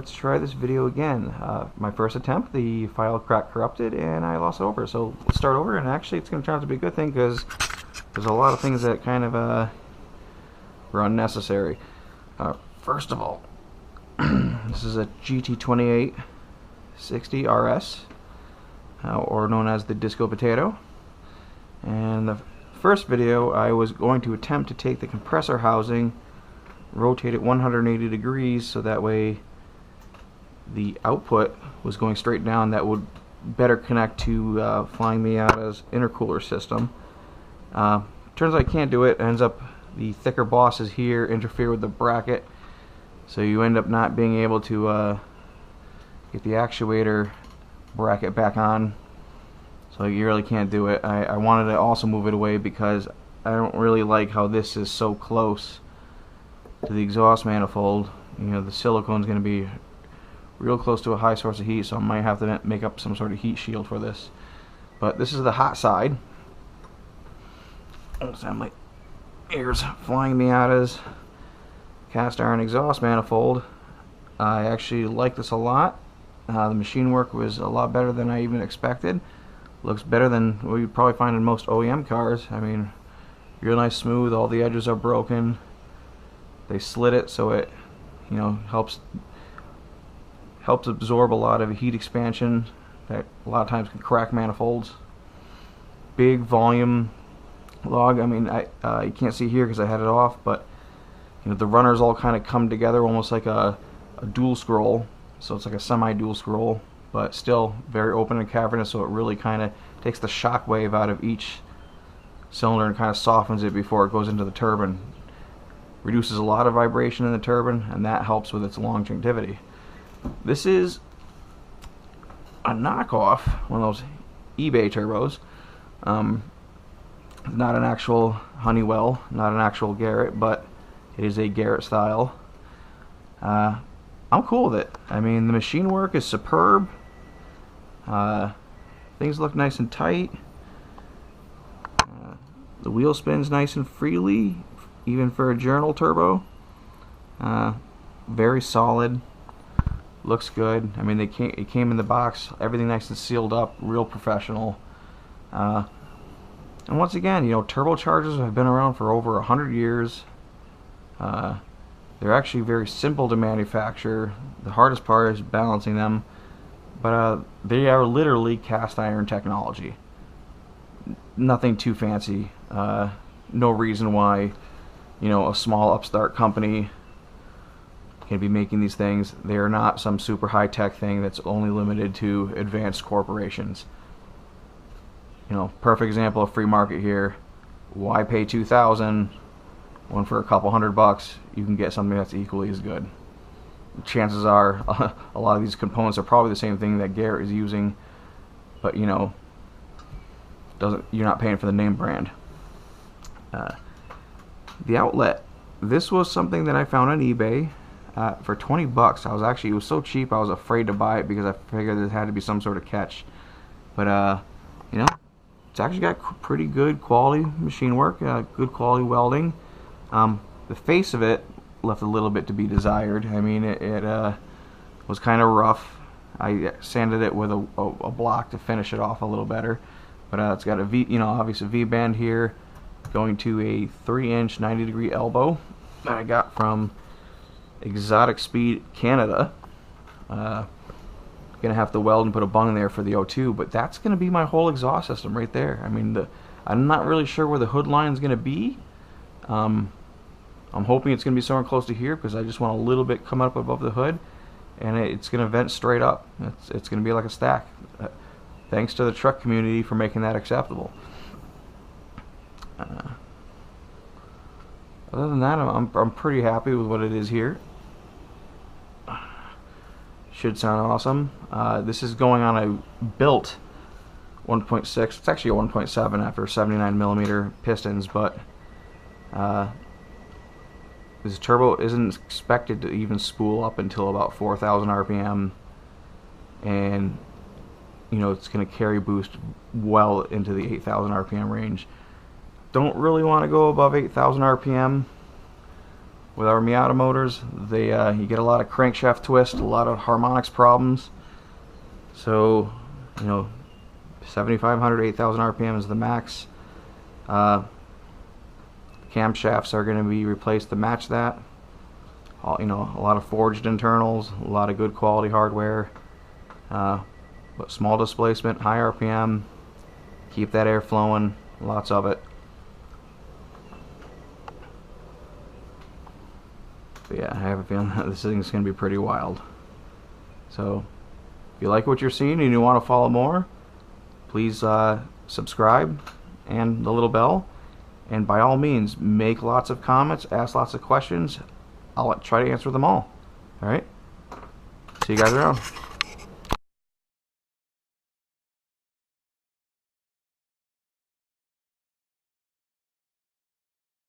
let's try this video again. My first attempt, the file cracked corrupted and I lost it over. So let's start over, and actually it's going to turn out to be a good thing because there's a lot of things that kind of were unnecessary. First of all, this is a GT2860 RS, or known as the Disco Potato. And the first video I was going to attempt to take the compressor housing, rotate it 180 degrees so that way the output was going straight down. That would better connect to Flying Miatas intercooler system. Turns out I can't do it. Ends up the thicker bosses here interfere with the bracket, so you end up not being able to get the actuator bracket back on. So you really can't do it. I wanted to also move it away because I don't really like how this is so close to the exhaust manifold. You know, the silicone is going to be real close to a high source of heat, so I might have to make up some sort of heat shield for this. But this is the hot side. Oh, sound like here's Flying Miatas cast iron exhaust manifold. I actually like this a lot. The machine work was a lot better than I even expected. Looks better than what you'd probably find in most OEM cars. I mean, real nice smooth. All the edges are broken. They slit it so it, you know, helps absorb a lot of heat expansion that a lot of times can crack manifolds. Big volume log. I mean, you can't see here because I had it off, but you know, the runners all kind of come together almost like a dual scroll. So it's like a semi-dual scroll, but still very open and cavernous, so it really kind of takes the shock wave out of each cylinder and kind of softens it before it goes into the turbine. Reduces a lot of vibration in the turbine, and that helps with its longevity. This is a knockoff, one of those eBay turbos. Not an actual Honeywell, not an actual Garrett, but it is a Garrett style. I'm cool with it. I mean, the machine work is superb. Things look nice and tight. The wheel spins nice and freely, even for a journal turbo. Very solid. Looks good. I mean, it came in the box, everything nice and sealed up, real professional. And once again, you know, turbochargers have been around for over 100 years. They're actually very simple to manufacture. The hardest part is balancing them, but they are literally cast iron technology. Nothing too fancy. No reason why, you know, a small upstart company can be making these things. They are not some super high-tech thing that's only limited to advanced corporations. You know, perfect example of free market here. Why pay $2,000 when for a couple $100 you can get something that's equally as good? Chances are a lot of these components are probably the same thing that Garrett is using, but you know, you're not paying for the name brand. The outlet. This was something that I found on eBay for 20 bucks. It was so cheap I was afraid to buy it because I figured there had to be some sort of catch. But you know, it's actually got pretty good quality machine work, good quality welding. The face of it left a little bit to be desired. I mean, it was kind of rough. I sanded it with a block to finish it off a little better. But it's got a V, you know, obviously V-band here, going to a 3-inch 90-degree elbow that I got from Exotic Speed Canada. Gonna have to weld and put a bung there for the O2, but that's gonna be my whole exhaust system right there. I mean, I'm not really sure where the hood line is gonna be. I'm hoping it's gonna be somewhere close to here because I just want a little bit come up above the hood, and it's gonna vent straight up. It's gonna be like a stack. Thanks to the truck community for making that acceptable. Other than that, I'm pretty happy with what it is here. Should sound awesome. This is going on a built 1.6. It's actually a 1.7 after 79mm pistons, but this turbo isn't expected to even spool up until about 4,000 RPM, and you know, it's going to carry boost well into the 8,000 RPM range. Don't really want to go above 8,000 RPM. with our Miata motors. They you get a lot of crankshaft twist, a lot of harmonics problems. So, you know, 7,500, 8,000 RPM is the max. Camshafts are going to be replaced to match that. You know, a lot of forged internals, a lot of good quality hardware, but small displacement, high RPM, keep that air flowing, lots of it. But yeah, I have a feeling that this thing's going to be pretty wild. So if you like what you're seeing and you want to follow more, please subscribe and the little bell, and by all means make lots of comments, ask lots of questions. I'll try to answer them all. Alright? See you guys around.